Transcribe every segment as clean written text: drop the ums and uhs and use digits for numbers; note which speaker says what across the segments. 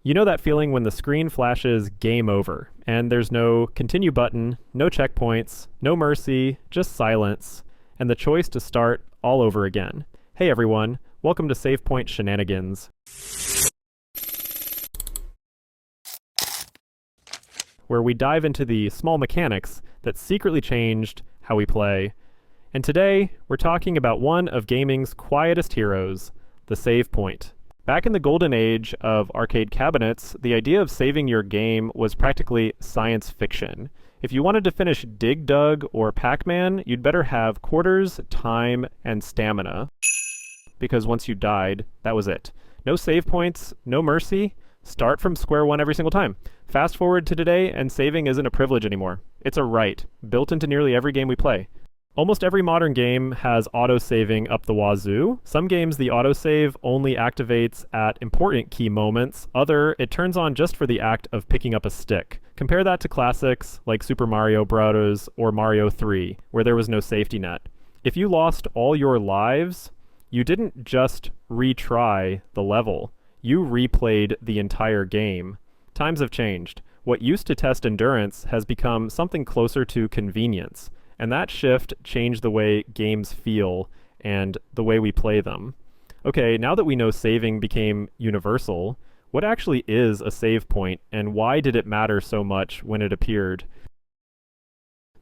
Speaker 1: You know that feeling when the screen flashes game over, and there's no continue button, no checkpoints, no mercy, just silence, and the choice to start all over again. Hey everyone, welcome to SavePoint Shenanigans, where we dive into the small mechanics that secretly changed how we play. And today, we're talking about one of gaming's quietest heroes, the save point. Back in the golden age of arcade cabinets, the idea of saving your game was practically science fiction. If you wanted to finish Dig Dug or Pac-Man, you'd better have quarters, time, and stamina. Because once you died, that was it. No save points, no mercy, start from square one every single time. Fast forward to today, and saving isn't a privilege anymore. It's a right, built into nearly every game we play. Almost every modern game has autosaving up the wazoo. Some games the autosave only activates at important key moments. It turns on just for the act of picking up a stick. Compare that to classics like Super Mario Bros. Or Mario 3, where there was no safety net. If you lost all your lives, you didn't just retry the level. You replayed the entire game. Times have changed. What used to test endurance has become something closer to convenience. And that shift changed the way games feel and the way we play them. Okay, now that we know saving became universal, what actually is a save point, and why did it matter so much when it appeared?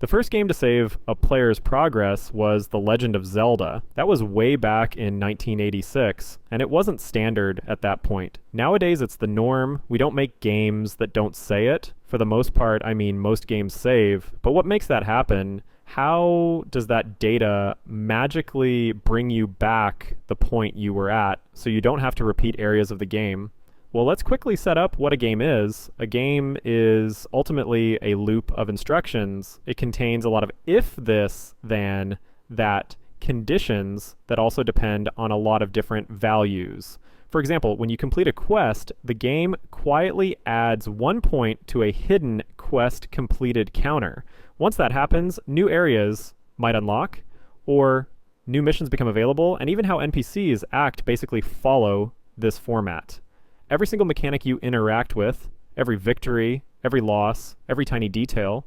Speaker 1: The first game to save a player's progress was The Legend of Zelda. That was way back in 1986, and it wasn't standard at that point. Nowadays it's the norm. We don't make games that don't say it. For the most part, I mean most games save, but what makes that happen? How does that data magically bring you back the point you were at so you don't have to repeat areas of the game? Well, let's quickly set up what a game is. A game is ultimately a loop of instructions. It contains a lot of if this, then, that conditions that also depend on a lot of different values. For example, when you complete a quest, the game quietly adds 1 point to a hidden quest completed counter. Once that happens, new areas might unlock, or new missions become available, and even how NPCs act basically follow this format. Every single mechanic you interact with, every victory, every loss, every tiny detail,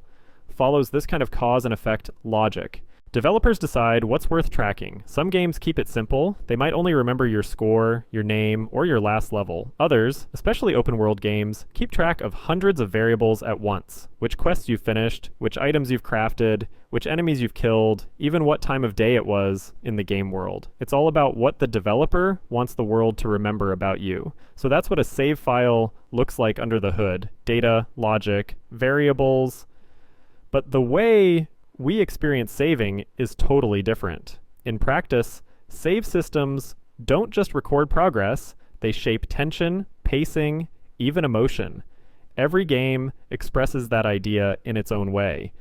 Speaker 1: follows this kind of cause and effect logic. Developers decide what's worth tracking. Some games keep it simple. They might only remember your score, your name, or your last level. Others, especially open-world games, keep track of hundreds of variables at once. Which quests you've finished, which items you've crafted, which enemies you've killed, even what time of day it was in the game world. It's all about what the developer wants the world to remember about you. So that's what a save file looks like under the hood. Data, logic, variables. But the way we experience saving is totally different. In practice, save systems don't just record progress, they shape tension, pacing, even emotion. Every game expresses that idea in its own way.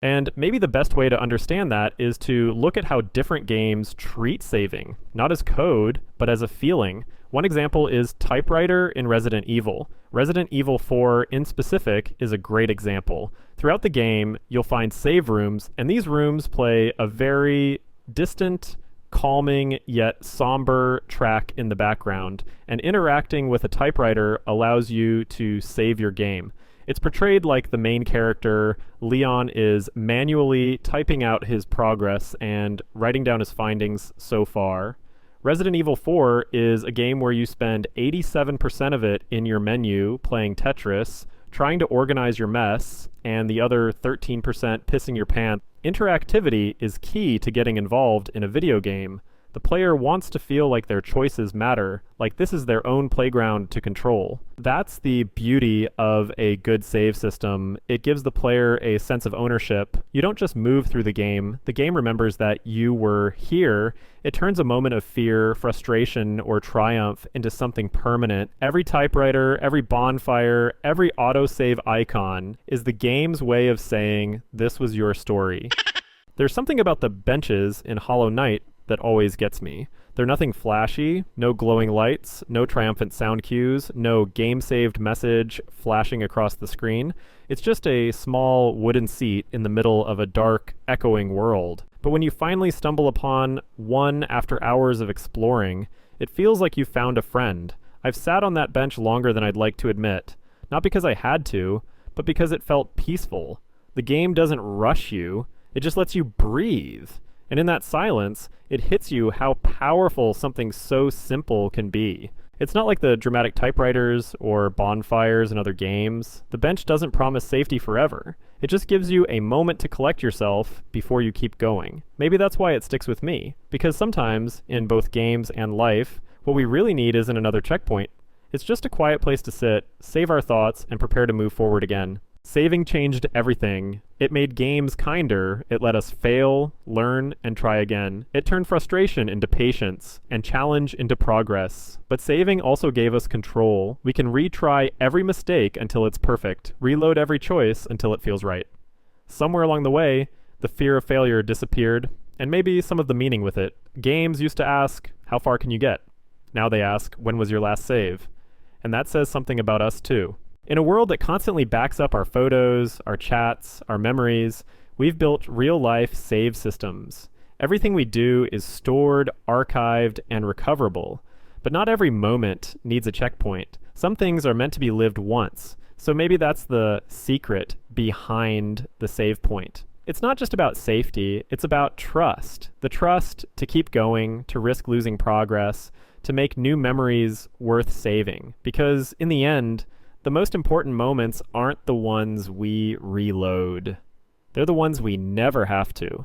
Speaker 1: And maybe the best way to understand that is to look at how different games treat saving, not as code, but as a feeling. One example is Typewriter in Resident Evil. Resident Evil 4 in specific is a great example. Throughout the game, you'll find save rooms, and these rooms play a very distant, calming, yet somber track in the background, and interacting with a typewriter allows you to save your game. It's portrayed like the main character, Leon, is manually typing out his progress and writing down his findings so far. Resident Evil 4 is a game where you spend 87% of it in your menu playing Tetris, trying to organize your mess, and the other 13% pissing your pants. Interactivity is key to getting involved in a video game. The player wants to feel like their choices matter, like this is their own playground to control. That's the beauty of a good save system. It gives the player a sense of ownership. You don't just move through the game remembers that you were here. It turns a moment of fear, frustration, or triumph into something permanent. Every typewriter, every bonfire, every autosave icon is the game's way of saying, this was your story. There's something about the benches in Hollow Knight that always gets me. They're nothing flashy, no glowing lights, no triumphant sound cues, no game-saved message flashing across the screen. It's just a small wooden seat in the middle of a dark, echoing world. But when you finally stumble upon one after hours of exploring, it feels like you found a friend, I've sat on that bench longer than I'd like to admit, not because I had to, but because it felt peaceful. The game doesn't rush you, it just lets you breathe. And in that silence, it hits you how powerful something so simple can be. It's not like the dramatic typewriters or bonfires in other games. The bench doesn't promise safety forever. It just gives you a moment to collect yourself before you keep going. Maybe that's why it sticks with me, because sometimes, in both games and life, what we really need isn't another checkpoint. It's just a quiet place to sit, save our thoughts, and prepare to move forward again. Saving changed everything. It made games kinder, it let us fail, learn, and try again. It turned frustration into patience, and challenge into progress. But saving also gave us control. We can retry every mistake until it's perfect, reload every choice until it feels right. Somewhere along the way, the fear of failure disappeared, and maybe some of the meaning with it. Games used to ask, how far can you get? Now they ask, when was your last save? And that says something about us too. In a world that constantly backs up our photos, our chats, our memories, we've built real-life save systems. Everything we do is stored, archived, and recoverable. But not every moment needs a checkpoint. Some things are meant to be lived once, so maybe that's the secret behind the save point. It's not just about safety, it's about trust. The trust to keep going, to risk losing progress, to make new memories worth saving. Because in the end, the most important moments aren't the ones we reload. They're the ones we never have to.